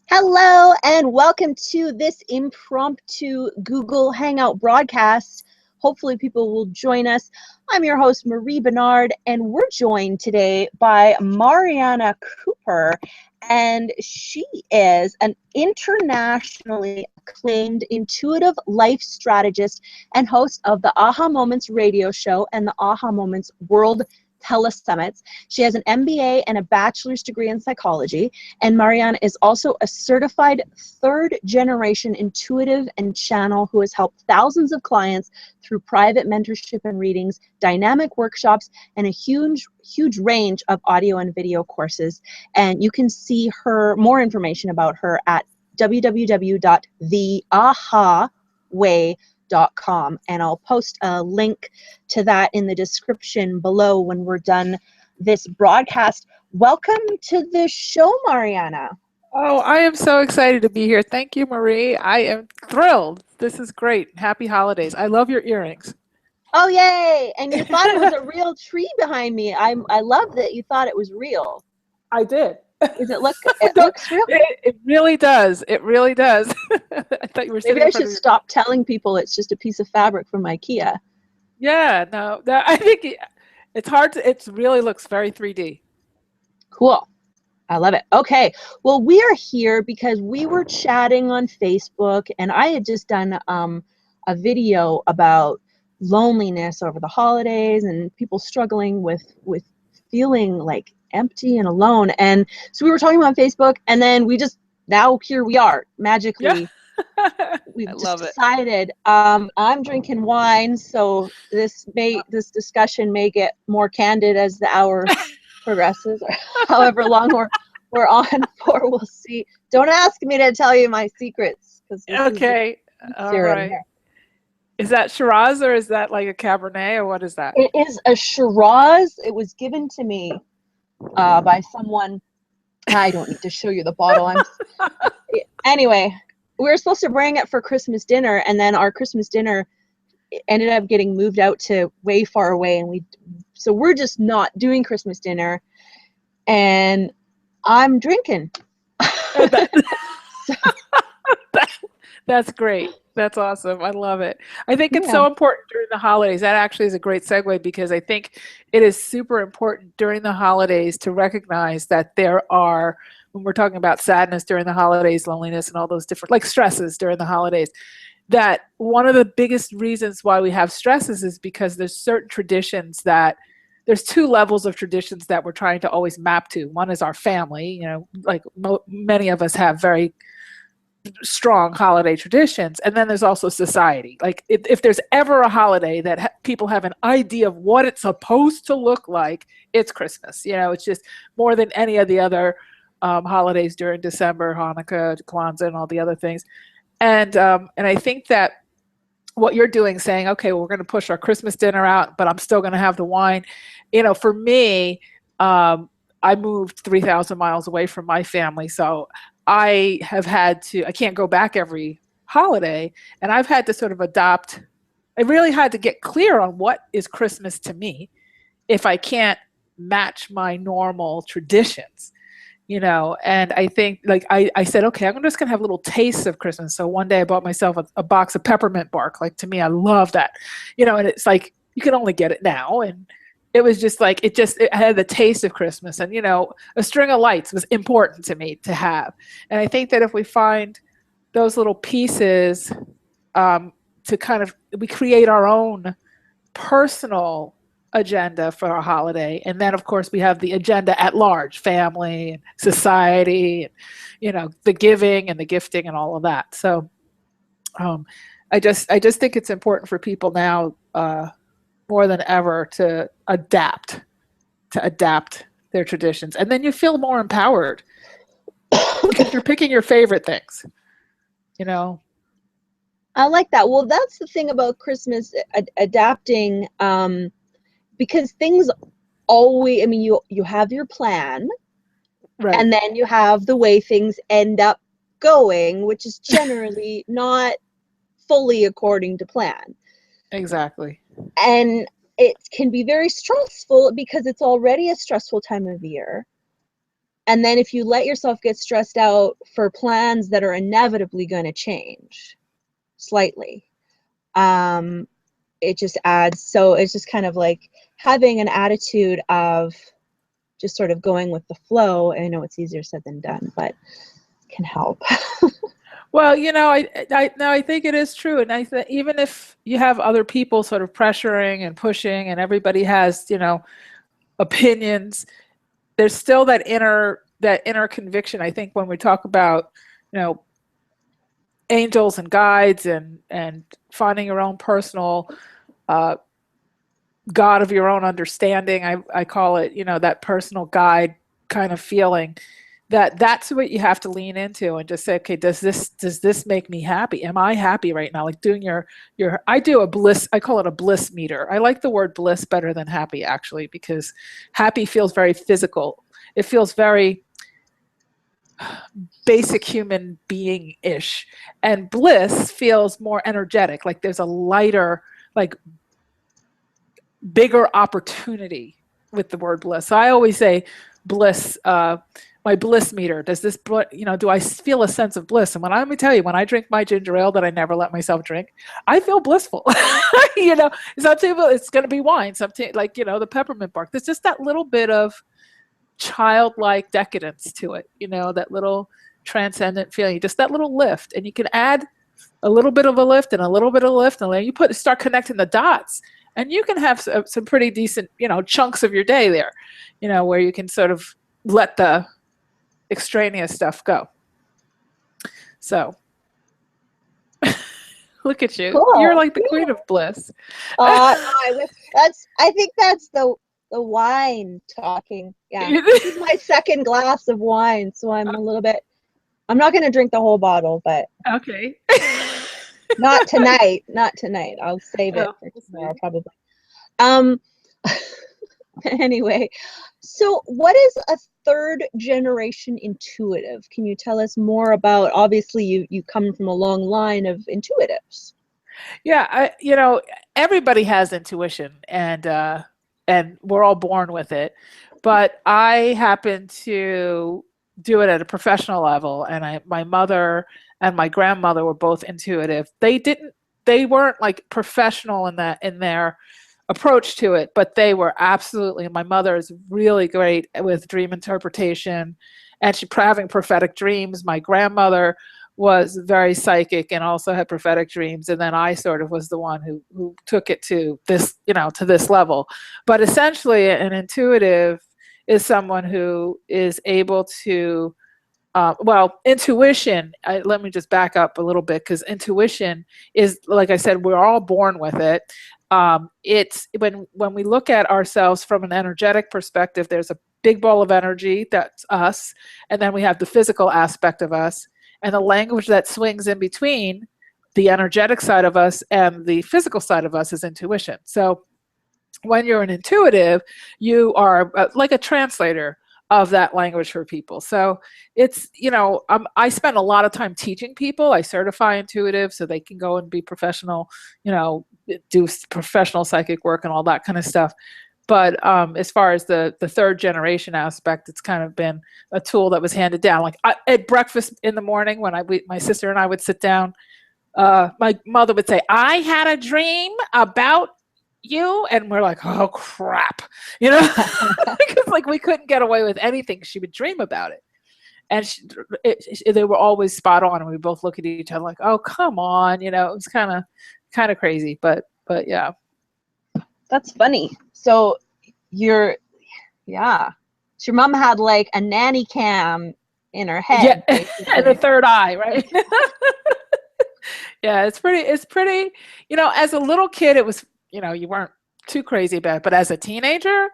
Hello and welcome to this impromptu Google Hangout broadcast. Hopefully people will join us. I'm your host, Marie Benard, and we're joined today by Mariana Cooper, and she is an internationally acclaimed intuitive life strategist and host of the Aha Moments radio show and the Aha Moments World Telesummits. She has an MBA and a bachelor's degree in psychology, and Mariana is also a certified third-generation intuitive and channel who has helped thousands of clients through private mentorship and readings, dynamic workshops, and a huge range of audio and video courses. And you can see more information about her at www.theahaway.com, and I'll post a link to that in the description below when we're done this broadcast. Welcome to the show, Mariana. Oh, I am so excited to be here. Thank you, Marie. I am thrilled. This is great. Happy holidays. I love your earrings. Oh, yay. And you thought it was a real tree behind me. I love that you thought it was real. I did. Does it look? It looks real. It really does. It really does. I thought you were Maybe I should stop telling people it's just a piece of fabric from IKEA. Yeah, no, I think it's hard to, it really looks very 3D. Cool. I love it. Okay. Well, we are here because we were chatting on Facebook, and I had just done a video about loneliness over the holidays and people struggling with feeling like empty and alone. And so we were talking about Facebook, and then now here we are magically. Yeah. We've just decided. I'm drinking wine, so this discussion may get more candid as the hour progresses, or however long we're on for. We'll see. Don't ask me to tell you my secrets, because okay, all right. Is that Shiraz, or is that like a Cabernet, or what is that? It is a Shiraz. It was given to me by someone. I don't need to show you the bottle. Anyway, we were supposed to bring it for Christmas dinner, and then our Christmas dinner ended up getting moved out to way far away, and so we're just not doing Christmas dinner, and I'm drinking. That's great. That's awesome. I love it. I think it's so important during the holidays. That actually is a great segue, because I think it is super important during the holidays to recognize that there are, when we're talking about sadness during the holidays, loneliness, and all those different, like, stresses during the holidays, that one of the biggest reasons why we have stresses is because there's certain traditions there's two levels of traditions that we're trying to always map to. One is our family, like many of us have very strong holiday traditions. And then there's also society. Like if there's ever a holiday that people have an idea of what it's supposed to look like, it's Christmas. It's just more than any of the other holidays during December, Hanukkah, Kwanzaa, and all the other things. And I think that what you're doing, saying, okay, well, we're going to push our Christmas dinner out, but I'm still going to have the wine. For me, I moved 3,000 miles away from my family. So I can't go back every holiday. And I've had to sort of adopt, I really had to get clear on what is Christmas to me if I can't match my normal traditions. And I think, like, I said, okay, I'm just going to have little tastes of Christmas. So one day I bought myself a box of peppermint bark. Like, to me, I love that, and it's like, you can only get it now. And it was just like, it had the taste of Christmas. And, a string of lights was important to me to have. And I think that if we find those little pieces we create our own personal agenda for our holiday, and then of course we have the agenda at large, family and society, and the giving and the gifting and all of that. So I just think it's important for people now more than ever to adapt their traditions, and then you feel more empowered because you're picking your favorite things. I like that. Well, that's the thing about Christmas, adapting, because things always, you have your plan, right, and then you have the way things end up going, which is generally not fully according to plan. Exactly. And it can be very stressful because it's already a stressful time of year. And then if you let yourself get stressed out for plans that are inevitably going to change slightly, it just adds. So it's just kind of like having an attitude of just sort of going with the flow. I know it's easier said than done, but it can help. Well, I think it is true. And even if you have other people sort of pressuring and pushing and everybody has, opinions, there's still that inner conviction. I think when we talk about, angels and guides and finding your own personal God of your own understanding, I call it, that personal guide kind of feeling, that's what you have to lean into and just say, okay, does this make me happy? Am I happy right now? Like doing I do a bliss, I call it a bliss meter. I like the word bliss better than happy, actually, because happy feels very physical. It feels very basic human being-ish. And bliss feels more energetic. Like there's a lighter, like bigger opportunity with the word bliss. So I always say bliss, my bliss meter. Does this, do I feel a sense of bliss? And let me tell you, when I drink my ginger ale that I never let myself drink, I feel blissful. Some people, it's going to be wine. Something like, the peppermint bark. There's just that little bit of childlike decadence to it, that little transcendent feeling, just that little lift. And you can add a little bit of a lift and a little bit of a lift, and then you start connecting the dots, and you can have some pretty decent, chunks of your day there, where you can sort of let the extraneous stuff go. So look at you. Cool. You're like the queen of bliss. I think that's the wine talking. Yeah. This is my second glass of wine, so I'm not going to drink the whole bottle, but okay. not tonight. I'll save it for tomorrow, probably. Anyway, so what is a third generation intuitive? Can you tell us more about, obviously you come from a long line of intuitives. Yeah, everybody has intuition, and we're all born with it. But I happen to do it at a professional level, and my mother and my grandmother were both intuitive. They weren't like professional in their approach to it, but they were absolutely. My mother is really great with dream interpretation, and she's having prophetic dreams. My grandmother was very psychic and also had prophetic dreams, and then I sort of was the one who took it to this, to this level. But essentially, an intuitive is someone who is able to, intuition, let me just back up a little bit, because intuition is, like I said, we're all born with it. It's when we look at ourselves from an energetic perspective, there's a big ball of energy, that's us, and then we have the physical aspect of us, and the language that swings in between the energetic side of us and the physical side of us is intuition. So when you're an intuitive, you are like a translator of that language for people. So it's, I spend a lot of time teaching people. I certify intuitive so they can go and be professional, do professional psychic work and all that kind of stuff. But as far as the third generation aspect, it's kind of been a tool that was handed down. Like at breakfast in the morning, when my sister and I would sit down, my mother would say, "I had a dream about you," and we're like, "Oh crap," because like we couldn't get away with anything. She would dream about it, and they were always spot on, and we both look at each other like, "Oh come on," it was kind of crazy, but yeah. That's funny. So your mom had like a nanny cam in her head. Yeah, and the third eye, right? Yeah, it's pretty, as a little kid, it was, you weren't too crazy about it, but as a teenager,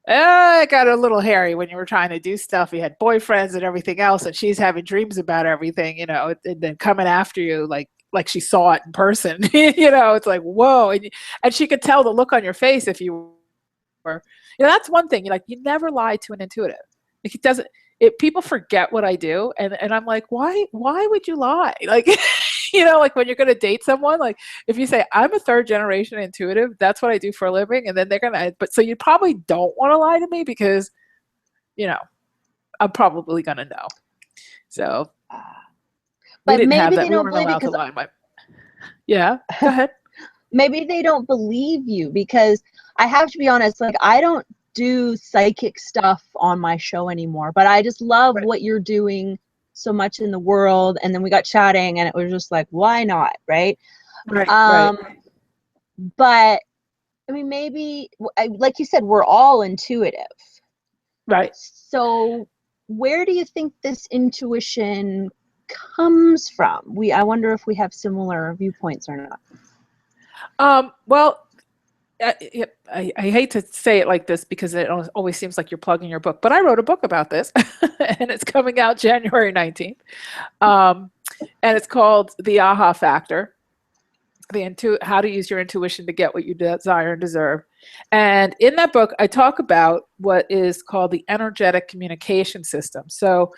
it got a little hairy when you were trying to do stuff. You had boyfriends and everything else, and she's having dreams about everything, and then coming after you like she saw it in person. It's like, whoa. And she could tell the look on your face if you were, that's one thing. You never lie to an intuitive. Like it doesn't, people forget what I do. And I'm like, why would you lie? Like, like when you're going to date someone, like if you say I'm a third generation intuitive, that's what I do for a living. And then they're going to, but so you probably don't want to lie to me because, I'm probably going to know. So but maybe they don't believe it because yeah, go ahead. Maybe they don't believe you, because I have to be honest, like, I don't do psychic stuff on my show anymore, but I just love what you're doing so much in the world. And then we got chatting and it was just like, why not? Right. But I mean, maybe, like you said, we're all intuitive. Right. So where do you think this intuition comes from? I wonder if we have similar viewpoints or not. Well, I hate to say it like this because it always seems like you're plugging your book, but I wrote a book about this and it's coming out January 19th. And it's called The Aha Factor, how to use your intuition to get what you desire and deserve. And in that book, I talk about what is called the energetic communication system. So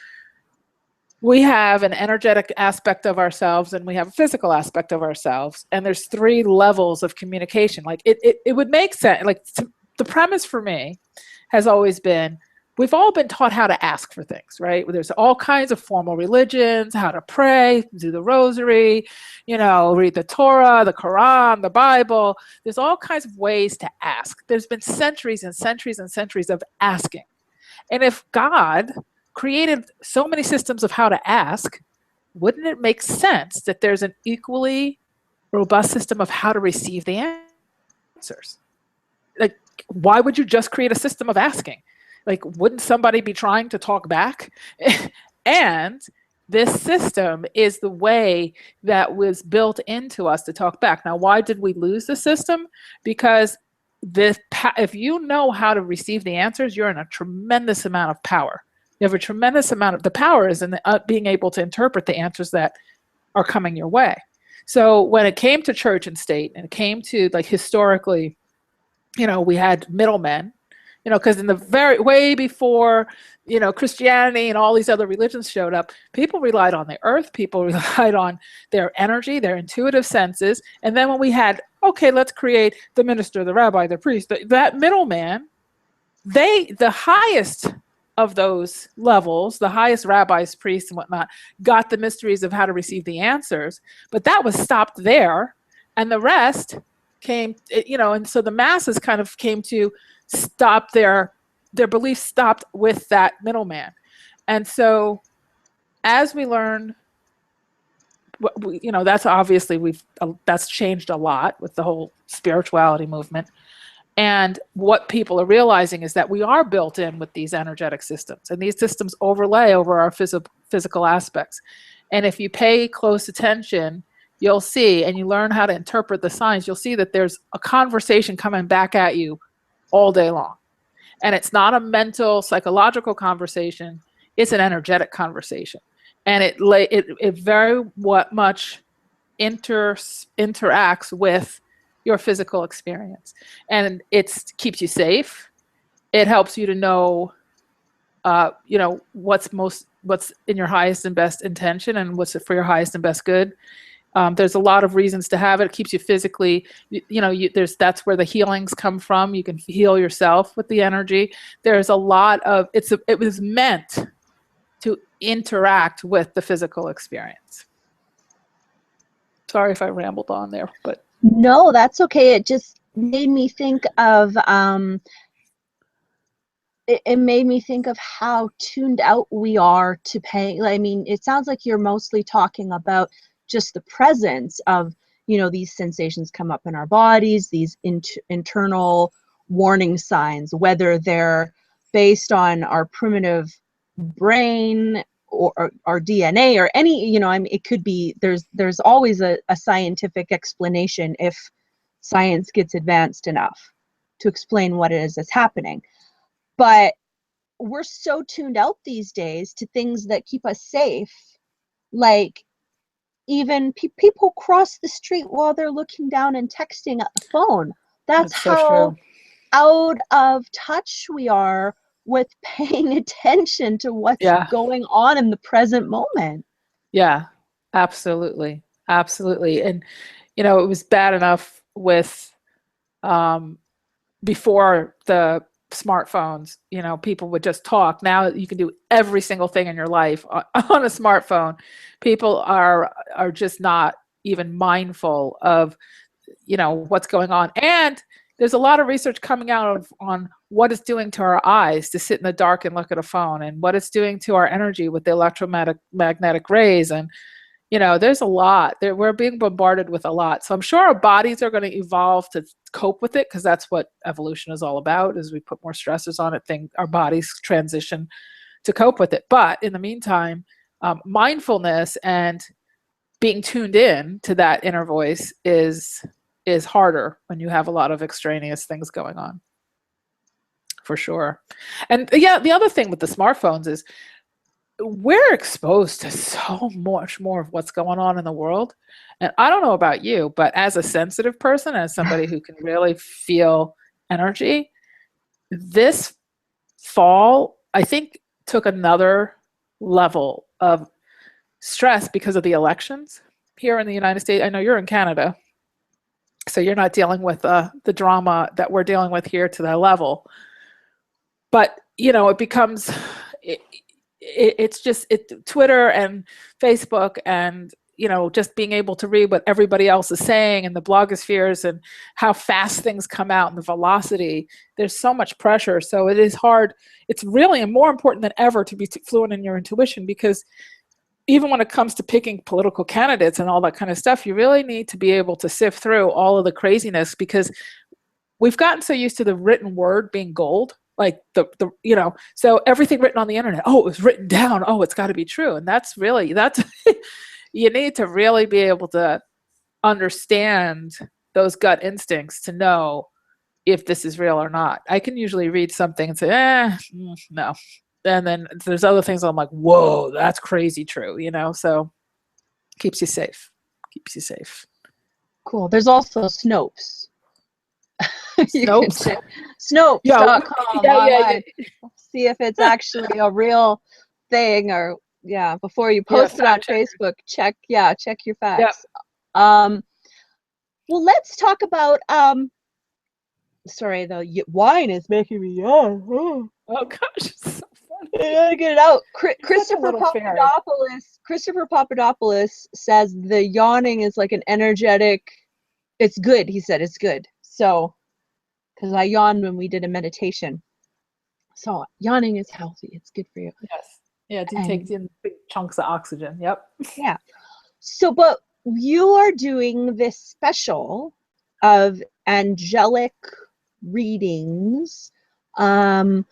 we have an energetic aspect of ourselves and we have a physical aspect of ourselves. And there's 3 levels of communication. Like it would make sense. Like the premise for me has always been, we've all been taught how to ask for things, right? There's all kinds of formal religions, how to pray, do the rosary, read the Torah, the Quran, the Bible. There's all kinds of ways to ask. There's been centuries and centuries and centuries of asking. And if God created so many systems of how to ask, wouldn't it make sense that there's an equally robust system of how to receive the answers? Like, why would you just create a system of asking? Like, wouldn't somebody be trying to talk back? And this system is the way that was built into us to talk back. Now, why did we lose the system? Because if you know how to receive the answers, you're in a tremendous amount of power. You have a tremendous amount of the power is in being able to interpret the answers that are coming your way. So when it came to church and state, and it came to, like, historically, we had middlemen, because in the way before, Christianity and all these other religions showed up, people relied on the earth, people relied on their energy, their intuitive senses. And then when we had, okay, let's create the minister, the rabbi, the priest, that middleman, the highest of those levels, the highest rabbis, priests, and whatnot, got the mysteries of how to receive the answers, but that was stopped there, and the rest came, and so the masses kind of came to stop their beliefs stopped with that middleman. And so as we learn, that's obviously that's changed a lot with the whole spirituality movement. And what people are realizing is that we are built in with these energetic systems, and these systems overlay over our physical aspects. And if you pay close attention, you'll see, and you learn how to interpret the signs, you'll see that there's a conversation coming back at you all day long. And it's not a mental, psychological conversation, it's an energetic conversation. And it very much interacts with your physical experience, and it keeps you safe. It helps you to know, what's in your highest and best intention, and what's for your highest and best good. There's a lot of reasons to have it. It keeps you physically, that's where the healings come from. You can heal yourself with the energy. There's a lot of it was meant to interact with the physical experience. Sorry if I rambled on there, but. No, that's okay. It just made me think of it made me think of how tuned out we are to paying. I mean, it sounds like you're mostly talking about just the presence of, these sensations come up in our bodies, these internal warning signs, whether they're based on our primitive brain or our DNA or any, it could be, there's always a scientific explanation if science gets advanced enough to explain what it is that's happening. But we're so tuned out these days to things that keep us safe. Like, even people cross the street while they're looking down and texting at the phone. That's how out of touch we are with paying attention to what's going on in the present moment. Yeah, absolutely. Absolutely. And, it was bad enough with, before the smartphones, people would just talk. Now you can do every single thing in your life on a smartphone. People are just not even mindful of, what's going on. And there's a lot of research coming out on what it's doing to our eyes to sit in the dark and look at a phone, and what it's doing to our energy with the electromagnetic rays. And, there's a lot. We're being bombarded with a lot. So I'm sure our bodies are going to evolve to cope with it, because that's what evolution is all about. As we put more stressors on it, our bodies transition to cope with it. But in the meantime, mindfulness and being tuned in to that inner voice is harder when you have a lot of extraneous things going on, for sure. And yeah, the other thing with the smartphones is we're exposed to so much more of what's going on in the world. And I don't know about you, but as a sensitive person, as somebody who can really feel energy, this fall, I think, took another level of stress because of the elections here in the United States. I know you're in Canada, so you're not dealing with the drama that we're dealing with here to that level. But, it becomes, it's just Twitter and Facebook and, just being able to read what everybody else is saying, and the blogospheres, and how fast things come out, and the velocity. There's so much pressure. So it is hard. It's really more important than ever to be fluent in your intuition, because even when it comes to picking political candidates and all that kind of stuff, you really need to be able to sift through all of the craziness, because we've gotten so used to the written word being gold, like so everything written on the internet, oh, it was written down, oh, it's got to be true. And that's you need to really be able to understand those gut instincts to know if this is real or not. I can usually read something and say, no. And then there's other things I'm like, whoa, that's crazy true, so keeps you safe. Cool. There's also Snopes. Snopes? Snopes.com. Yeah. See if it's actually a real thing, or before you post it on Facebook, check your facts. Well, let's talk about sorry, the wine is making me yawn. Oh gosh, it's so funny. I gotta get it out. Christopher Papadopoulos says the yawning is like an energetic. It's good. He said it's good. So, because I yawned when we did a meditation, so yawning is healthy. It's good for you. Yes. Yeah, it takes in big chunks of oxygen. Yep. Yeah. So, but you are doing this special of angelic readings. So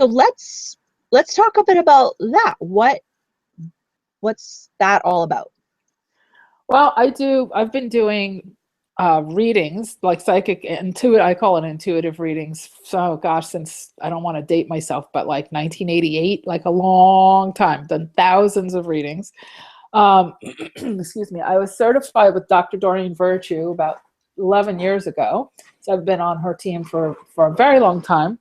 let's talk a bit about that. What's that all about? Well, I've been doing readings, like psychic I call it intuitive readings. So gosh, since I don't want to date myself, but like 1988, like a long time, done thousands of readings. Excuse me. I was certified with Dr. Doreen Virtue about 11 years ago. So I've been on her team for a very long time.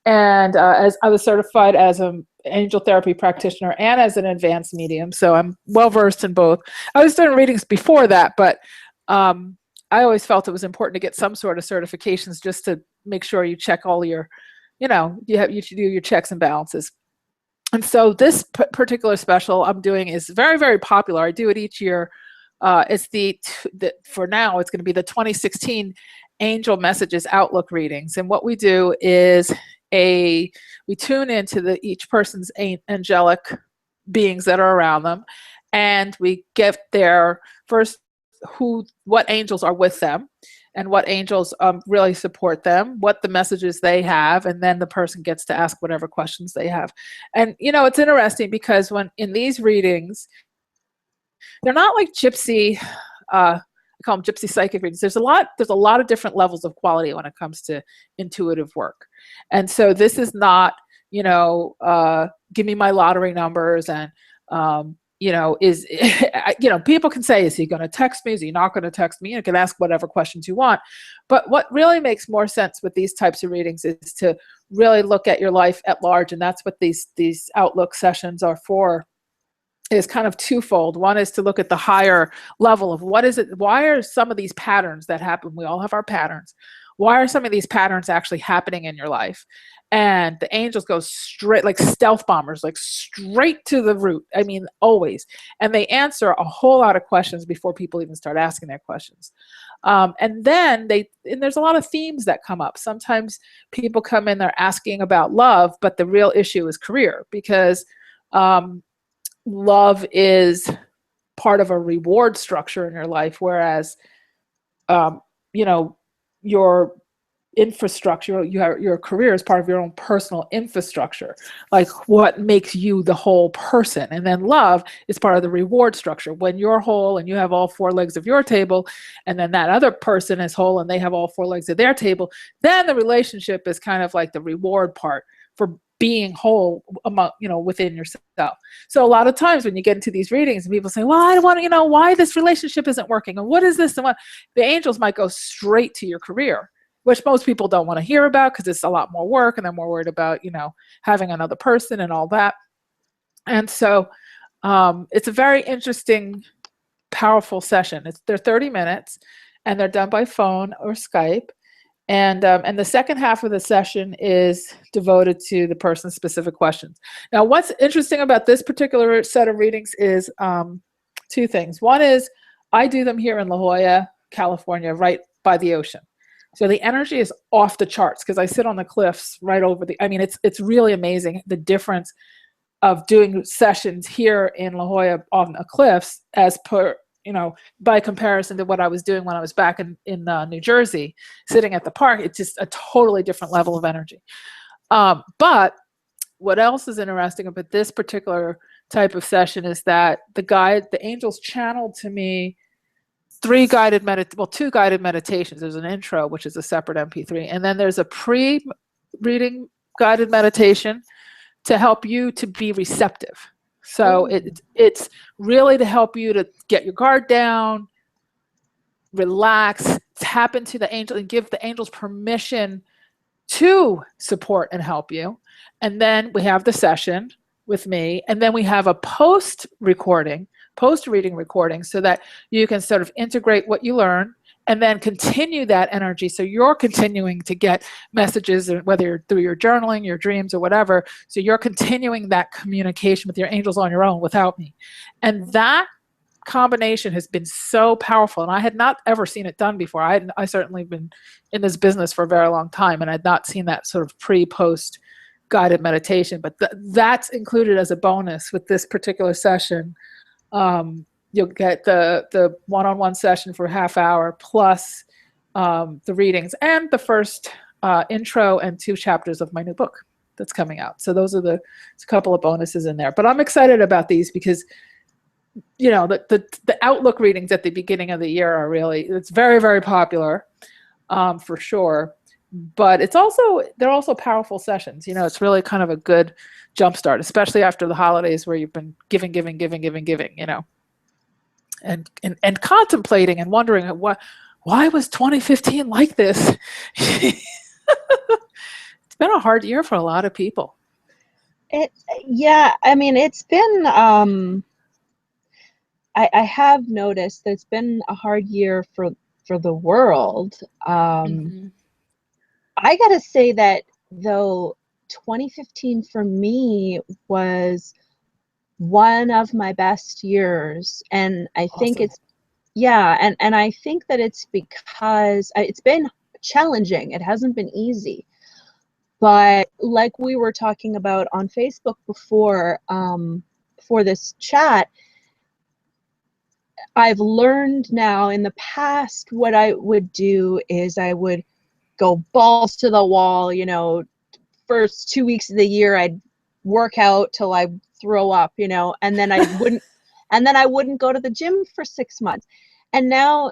And as I was certified as an angel therapy practitioner and as an advanced medium. So I'm well versed in both. I was doing readings before that, but I always felt it was important to get some sort of certifications just to make sure you check all your, you should do your checks and balances. And so this particular special I'm doing is very, very popular. I do it each year. It's for now, it's going to be the 2016 Angel Messages Outlook readings. And what we do is we tune into each person's angelic beings that are around them, and we get their first what angels are with them, and what angels really support them, what the messages they have, and then the person gets to ask whatever questions they have. And it's interesting because when in these readings, they're not like gypsy. I call them gypsy psychic readings. There's a lot of different levels of quality when it comes to intuitive work, and so this is not give me my lottery numbers and people can say, is he going to text me? Is he not going to text me? You can ask whatever questions you want. But what really makes more sense with these types of readings is to really look at your life at large. And that's what these Outlook sessions are for, is kind of twofold. One is to look at the higher level of what is it, why are some of these patterns that happen? We all have our patterns. why are some of these patterns actually happening in your life? And the angels go straight, like stealth bombers, like straight to the root. I mean, always. And they answer a whole lot of questions before people even start asking their questions. And then there's a lot of themes that come up. Sometimes people come in, they're asking about love, but the real issue is career, because love is part of a reward structure in your life, whereas your infrastructure, your career is part of your own personal infrastructure, like what makes you the whole person. And then love is part of the reward structure. When you're whole and you have all four legs of your table, and then that other person is whole and they have all four legs of their table, then the relationship is kind of like the reward part for being whole among, within yourself. So a lot of times when you get into these readings and people say, well, I want to, why this relationship isn't working, and what is this, and what, the angels might go straight to your career, which most people don't want to hear about because it's a lot more work and they're more worried about, having another person and all that. And so it's a very interesting, powerful session. They're 30 minutes and they're done by phone or Skype. And the second half of the session is devoted to the person's specific questions. Now, what's interesting about this particular set of readings is two things. One is I do them here in La Jolla, California, right by the ocean. So the energy is off the charts because I sit on the cliffs right over it's really amazing the difference of doing sessions here in La Jolla on the cliffs as per, by comparison to what I was doing when I was back in New Jersey, sitting at the park. It's just a totally different level of energy. But what else is interesting about this particular type of session is that the angels channeled to me two guided meditations. There's an intro, which is a separate MP3, and then there's a pre-reading guided meditation to help you to be receptive. So it's really to help you to get your guard down, relax, tap into the angel, and give the angels permission to support and help you. And then we have the session with me, and then we have a post-reading recording so that you can sort of integrate what you learn and then continue that energy. So you're continuing to get messages, whether you're through your journaling, your dreams, or whatever. So you're continuing that communication with your angels on your own without me. And that combination has been so powerful. And I had not ever seen it done before. I certainly been in this business for a very long time, and I'd not seen that sort of pre-post guided meditation. But that's included as a bonus with this particular session. You'll get the one-on-one session for a half hour plus the readings and the first intro and 2 chapters of my new book that's coming out. So those are a couple of bonuses in there. But I'm excited about these because the outlook readings at the beginning of the year are it's very, very popular for sure. But they're also powerful sessions. It's really kind of a good jumpstart, especially after the holidays where you've been giving, and contemplating and wondering why was 2015 like this? It's been a hard year for a lot of people. It's been, I have noticed that it's been a hard year for the world. I gotta say that though 2015 for me was one of my best years, and I think Awesome. and I think that it's because it's been challenging. It hasn't been easy, but like we were talking about on Facebook before this chat, I've learned now. In the past, what I would do is I would go balls to the wall, first 2 weeks of the year I'd work out till I throw up, and then I wouldn't go to the gym for 6 months. And now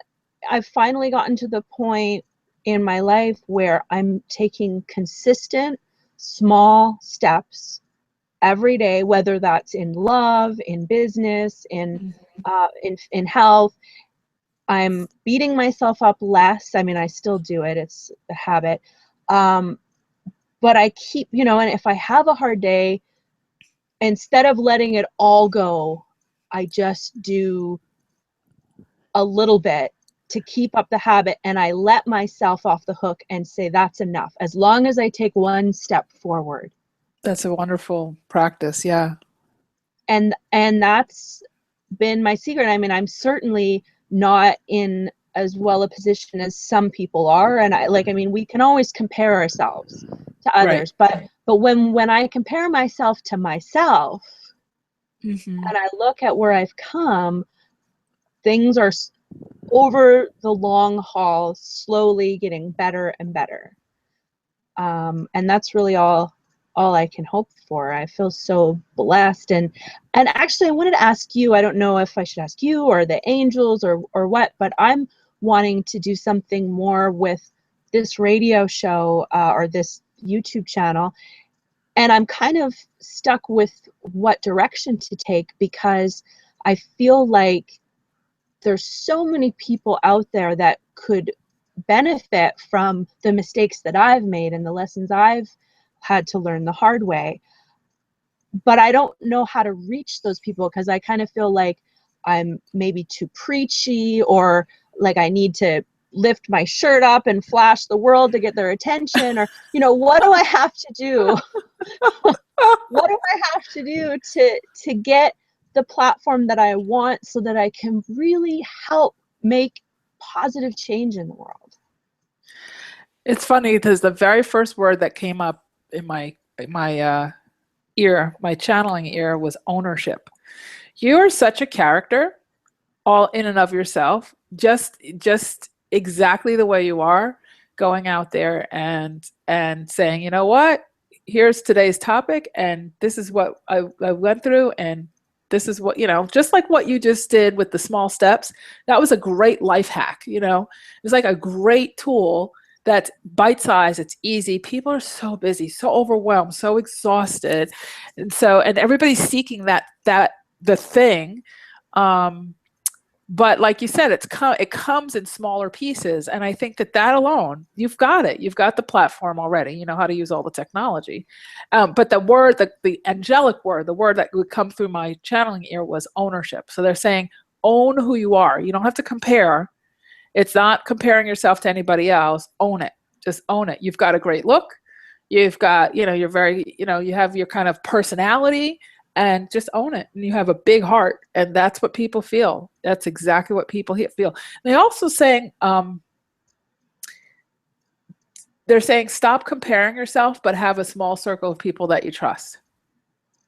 I've finally gotten to the point in my life where I'm taking consistent small steps every day, whether that's in love, in business, in health. I'm beating myself up less. I still do it. It's a habit. But I keep, and if I have a hard day, instead of letting it all go, I just do a little bit to keep up the habit, and I let myself off the hook and say that's enough, as long as I take one step forward. That's a wonderful practice. Yeah. And that's been my secret. I mean, I'm certainly not in as well a position as some people are, and I mean, we can always compare ourselves to others, right. but when I compare myself to myself, and I look at where I've come, things are over the long haul slowly getting better and better, and that's really all I can hope for. I feel so blessed. And actually, I wanted to ask you, I don't know if I should ask you or the angels or what, but I'm wanting to do something more with this radio show or this YouTube channel. And I'm kind of stuck with what direction to take, because I feel like there's so many people out there that could benefit from the mistakes that I've made and the lessons I've had to learn the hard way. But I don't know how to reach those people, because I kind of feel like I'm maybe too preachy, or like I need to lift my shirt up and flash the world to get their attention, or, you know, what do I have to do? What do I have to do to get the platform that I want, so that I can really help make positive change in the world? It's funny, because the very first word that came up in my ear, my channeling ear, was ownership. You are such a character, all in and of yourself, just exactly the way you are, going out there and saying, you know what, here's today's topic, and this is what I went through, and this is what, you know, just like what you just did with the small steps. That was a great life hack. You know, it was like a great tool that's bite-sized, it's easy. People are so busy, so overwhelmed, so exhausted. And everybody's seeking the thing. But like you said, it comes in smaller pieces. And I think that alone, you've got it. You've got the platform already. You know how to use all the technology. But the word, the angelic word, the word that would come through my channeling ear was ownership. So they're saying, own who you are. You don't have to compare. It's not comparing yourself to anybody else. Own it. Just own it. You've got a great look. You've got, you know, you're very, you know, you have your kind of personality, and just own it. And you have a big heart, and that's what people feel. That's exactly what people feel. They also saying, they're saying, stop comparing yourself, but have a small circle of people that you trust.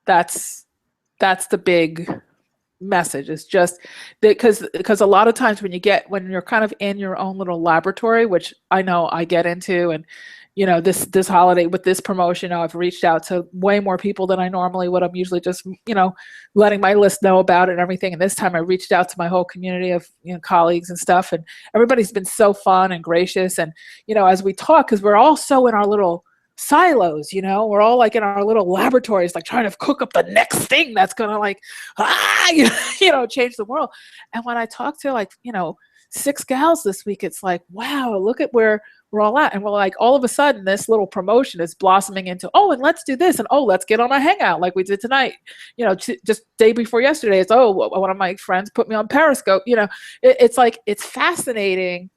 That's the big message. Is just because a lot of times when you're kind of in your own little laboratory, which I know I get into, and you know, this holiday with this promotion, I've reached out to way more people than I normally would. I'm usually just, you know, letting my list know about it and everything. And this time I reached out to my whole community of, you know, colleagues and stuff, and everybody's been so fun and gracious. And, you know, as we talk, because we're all so in our little silos, you know, we're all like in our little laboratories, like trying to cook up the next thing that's going to like, you know, change the world. And when I talk to, like, you know, 6 gals this week, it's like, wow, look at where we're all at. And we're like, all of a sudden this little promotion is blossoming into, oh, and let's do this. And oh, let's get on a hangout like we did tonight. You know, just day before yesterday, it's, oh, one of my friends put me on Periscope. You know, it's like, it's fascinating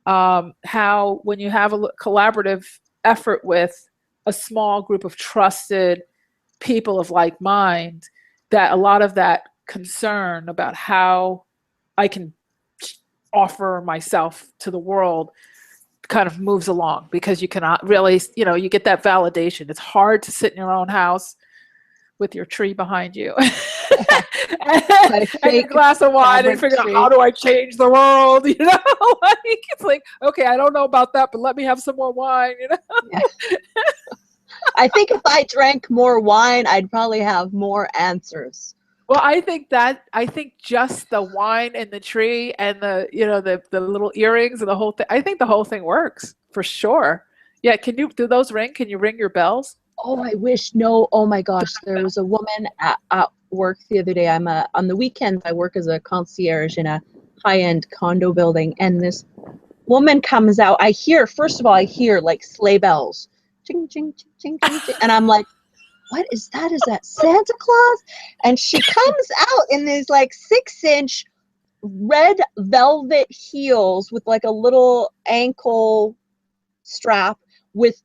how when you have a collaborative effort with a small group of trusted people of like mind, that a lot of that concern about how I can offer myself to the world kind of moves along, because you cannot really, you know, you get that validation. It's hard to sit in your own house with your tree behind you and a glass of wine and figure out, how do I change the world? You know, like, it's like, okay, I don't know about that, but let me have some more wine, you know? Yeah. I think if I drank more wine, I'd probably have more answers. Well, I think just the wine and the tree and the, you know, the little earrings and the whole thing, I think the whole thing works for sure. Yeah. Do those ring? Can you ring your bells? Oh, I wish. No. Oh my gosh. There was a woman at work the other day. On the weekends, I work as a concierge in a high-end condo building. And this woman comes out. First of all, I hear like sleigh bells. Ching, ching, ching, ching, ching, ching. And I'm like, what is that? Is that Santa Claus? And she comes out in these like 6-inch red velvet heels with like a little ankle strap with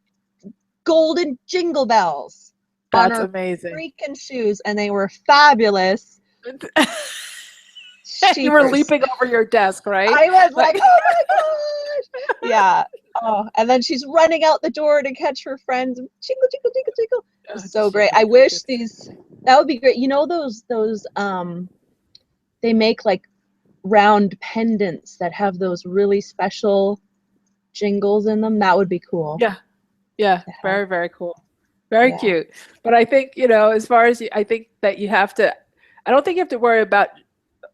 golden jingle bells on That's her amazing. freaking shoes, and they were fabulous. You were leaping over your desk, right? I was like, oh my gosh. Yeah. Oh, and then she's running out the door to catch her friends. Jingle, jingle, jingle, jingle. It was so great. I wish that would be great. You know, those they make like round pendants that have those really special jingles in them. That would be cool. Yeah. Very, very cool. Very cute. But I think, you know, as far as I think that I don't think you have to worry about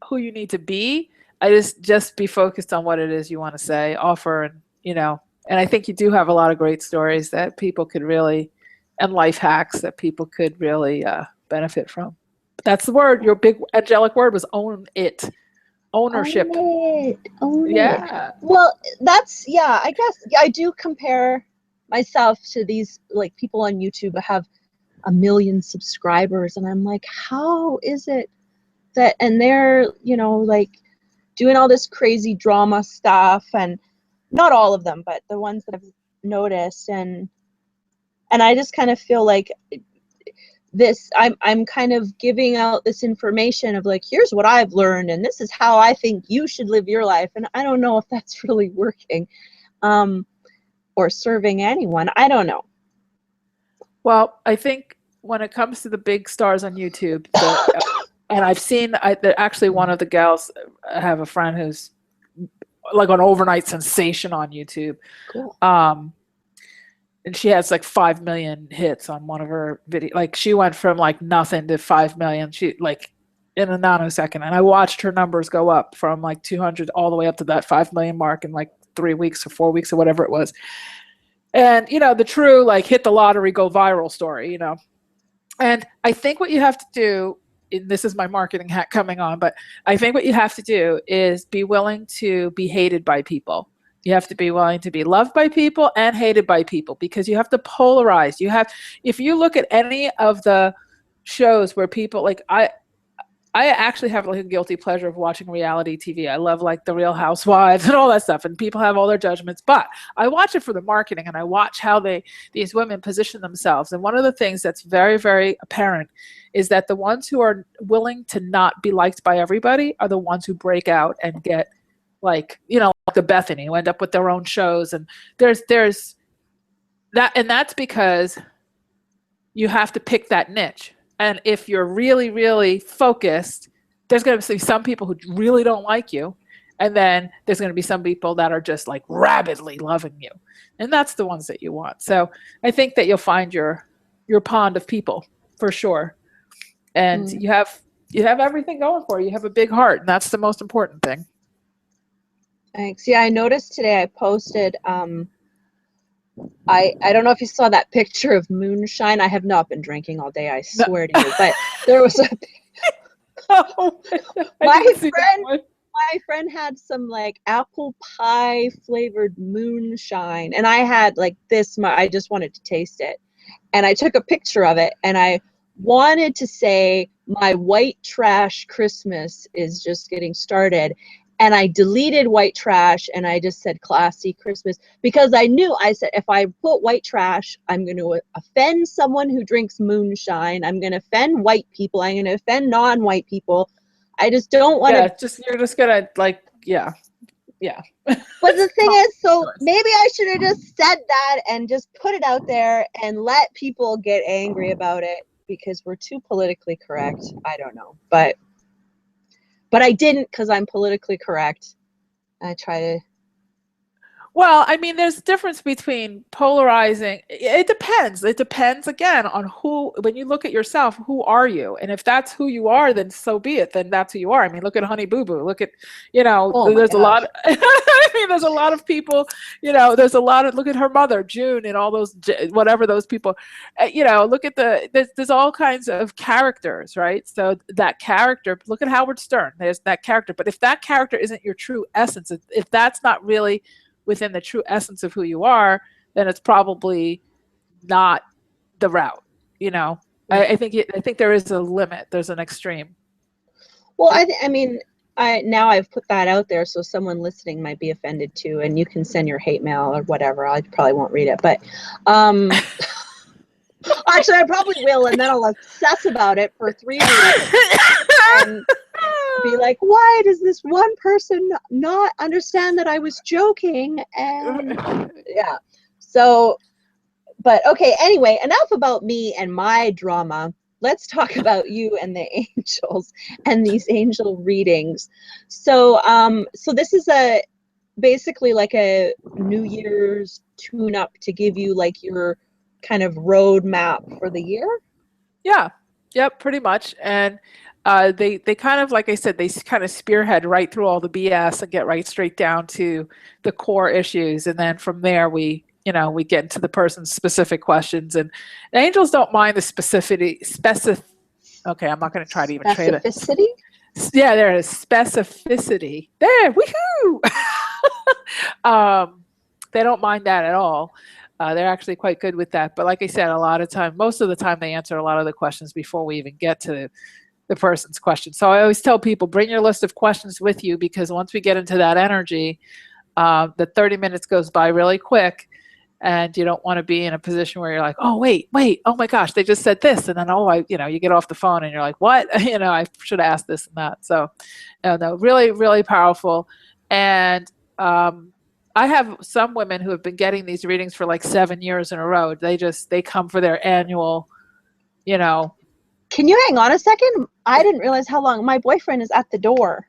who you need to be. I just be focused on what it is you want to say, offer, and, you know, and I think you do have a lot of great stories that people could really, and life hacks that people could really benefit from. But that's the word. Your big angelic word was own it. Ownership. Own it. Well, that's, I guess I do compare myself to these like people on YouTube who have 1 million subscribers, and I'm like, how is it that, and they're, you know, like doing all this crazy drama stuff, and not all of them, but the ones that I've noticed, and I just kind of feel like this, I'm kind of giving out this information of like, here's what I've learned, and this is how I think you should live your life, and I don't know if that's really working, or serving anyone. I don't know. Well, I think when it comes to the big stars on YouTube, and I've seen actually one of the gals, I have a friend who's like an overnight sensation on YouTube. Cool. And she has like 5 million hits on one of her videos. Like she went from like nothing to 5 million. She like in a nanosecond. And I watched her numbers go up from like 200 all the way up to that 5 million mark in like 3 weeks or 4 weeks or whatever it was. And, you know, the true like hit the lottery, go viral story, you know. And I think what you have to do, and this is my marketing hack coming on, but I think what you have to do is be willing to be hated by people. You have to be willing to be loved by people and hated by people, because you have to polarize. If you look at any of the shows where people like, I actually have like a guilty pleasure of watching reality TV. I love like the Real Housewives and all that stuff, and people have all their judgments, but I watch it for the marketing, and I watch how these women position themselves. And one of the things that's very, very apparent is that the ones who are willing to not be liked by everybody are the ones who break out and get like, you know, like the Bethany, who end up with their own shows. And there's that, and that's because you have to pick that niche. And if you're really, really focused, there's going to be some people who really don't like you. And then there's going to be some people that are just like rabidly loving you. And that's the ones that you want. So I think that you'll find your pond of people for sure. And you have everything going for you. You have a big heart, and that's the most important thing. Thanks. Yeah, I noticed today I posted, I don't know if you saw that picture of moonshine. I have not been drinking all day, I swear to you. But there was my friend had some like apple pie flavored moonshine, and I had like this. I just wanted to taste it, and I took a picture of it, and I wanted to say my white trash Christmas is just getting started. And I deleted white trash, and I just said classy Christmas, because I knew, I said, if I put white trash, I'm going to offend someone who drinks moonshine. I'm going to offend white people. I'm going to offend non-white people. I just don't want to. You're just going to like, yeah. But the thing is, so maybe I should have just said that and just put it out there and let people get angry about it, because we're too politically correct. I don't know. But I didn't, because I'm politically correct. I try to. Well, I mean, there's a difference between polarizing. It depends. It depends, again, on who, when you look at yourself, who are you? And if that's who you are, then so be it. Then that's who you are. I mean, look at Honey Boo Boo. Look at, you know, there's a lot. I mean, there's a lot of people, you know, there's a lot of, look at her mother, June, and all those, whatever those people, you know, look at there's all kinds of characters, right? So that character, look at Howard Stern. There's that character. But if that character isn't your true essence, if that's not really within the true essence of who you are, then it's probably not the route, you know. I think there is a limit. There's an extreme. Well, I mean, Now I've put that out there, so someone listening might be offended too, and you can send your hate mail or whatever. I probably won't read it, but actually I probably will, and then I'll obsess about it for 3 weeks and be like, why does this one person not understand that I was joking? And yeah, so, but okay, anyway, enough about me and my drama. Let's talk about you and the angels and these angel readings. So, so this is basically like a New Year's tune-up to give you like your kind of roadmap for the year. Yeah. Yep. Pretty much. And they kind of, like I said, they kind of spearhead right through all the BS and get right straight down to the core issues, and then from there we get into the person's specific questions. And the angels don't mind the okay, I'm not going to try to even trade it. Specificity? Yeah, there is specificity. There, woohoo! They don't mind that at all. They're actually quite good with that. But like I said, most of the time they answer a lot of the questions before we even get to the person's question. So I always tell people, bring your list of questions with you, because once we get into that energy, the 30 minutes goes by really quick, and you don't want to be in a position where you're like, oh, wait, oh my gosh, they just said this. And then, you get off the phone and you're like, what? I should have asked this and that. So no, really, really powerful. And I have some women who have been getting these readings for like 7 years in a row. They come for their annual, Can you hang on a second? I didn't realize how long. My boyfriend is at the door.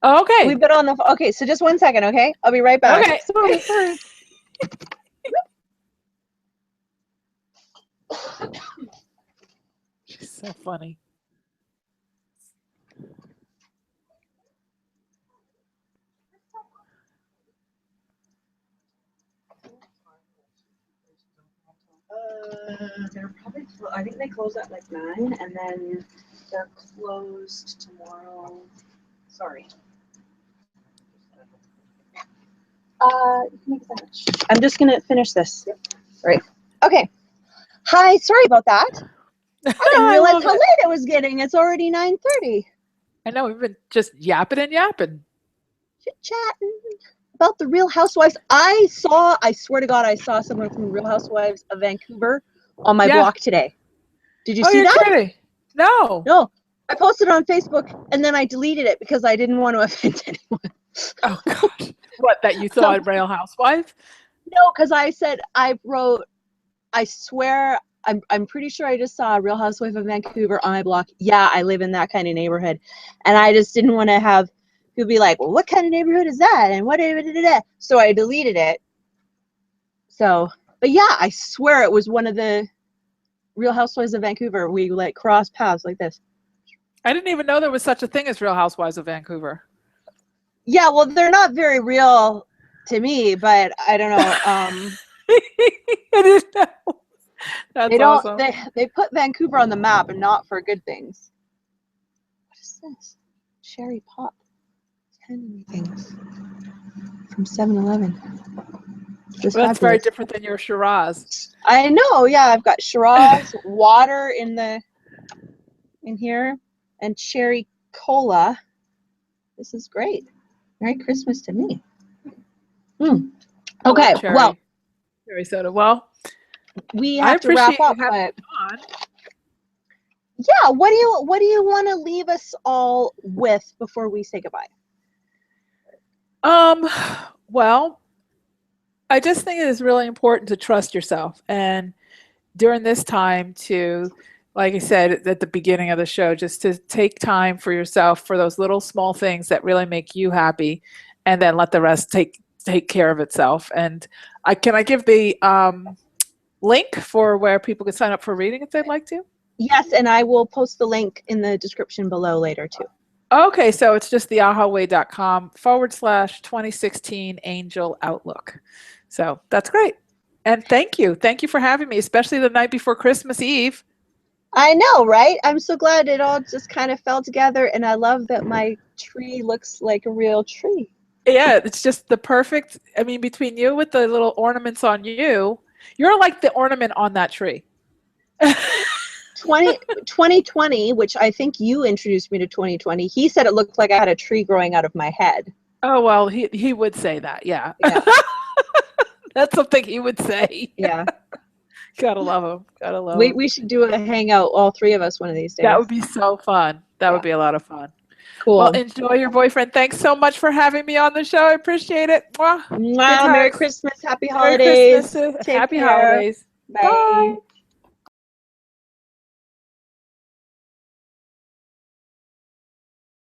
Oh, okay. We've been on the okay, so just 1 second, okay? I'll be right back. Okay. Sorry. She's so funny. They're probably. I think they close at like 9, and then they're closed tomorrow. Sorry. You can make a sandwich. I'm just gonna finish this. Yep. Right. Okay. Hi. Sorry about that. I didn't realize how late it was getting. It's already 9:30. I know, we've been just yapping and yapping. Chit-chatting about the Real Housewives. I swear to God, I saw someone from Real Housewives of Vancouver on my block today. Did you see that? Kidding. No. No. I posted it on Facebook and then I deleted it because I didn't want to offend anyone. Oh gosh. What, that you saw at Real Housewives? No, because I swear, I'm pretty sure I just saw a Real Housewife of Vancouver on my block. Yeah, I live in that kind of neighborhood. And I just didn't want to have people be like, well, what kind of neighborhood is that? And what? So I deleted it. So, but yeah, I swear it was one of the Real Housewives of Vancouver. We like cross paths like this. I didn't even know there was such a thing as Real Housewives of Vancouver. Yeah, well, they're not very real to me, but I don't know. I didn't know. That's awesome. They put Vancouver on the map and not for good things. What is this? Cherry pop. 10 things from 7-Eleven. That's very different than your Shiraz. I know. Yeah, I've got Shiraz, water in here, and cherry cola. This is great. Merry Christmas to me. Okay, well, cherry soda. Well, we have to wrap up. But yeah, what do you want to leave us all with before we say goodbye? Well, I just think it is really important to trust yourself, and during this time to, like I said at the beginning of the show, just to take time for yourself for those little small things that really make you happy, and then let the rest take care of itself. And can I give the link for where people can sign up for reading if they'd like to? Yes, and I will post the link in the description below later too. Okay, so it's just theahaway.com/2016 Angel Outlook. So that's great. And thank you for having me, especially the night before Christmas Eve. I know, right? I'm so glad it all just kind of fell together, and I love that my tree looks like a real tree. Yeah, it's just the perfect, I mean, between you with the little ornaments on you, you're like the ornament on that tree. 2020, which I think you introduced me to 2020, he said it looked like I had a tree growing out of my head. Oh, well, he would say that, yeah. That's something he would say. Yeah. Gotta love him. Gotta love him. We should do a hangout, all three of us, one of these days. That would be so fun. That would be a lot of fun. Cool. Well, enjoy your boyfriend. Thanks so much for having me on the show. I appreciate it. Mwah. Merry Christmas. Happy holidays. Merry Christmas. Happy holidays. Bye. Bye.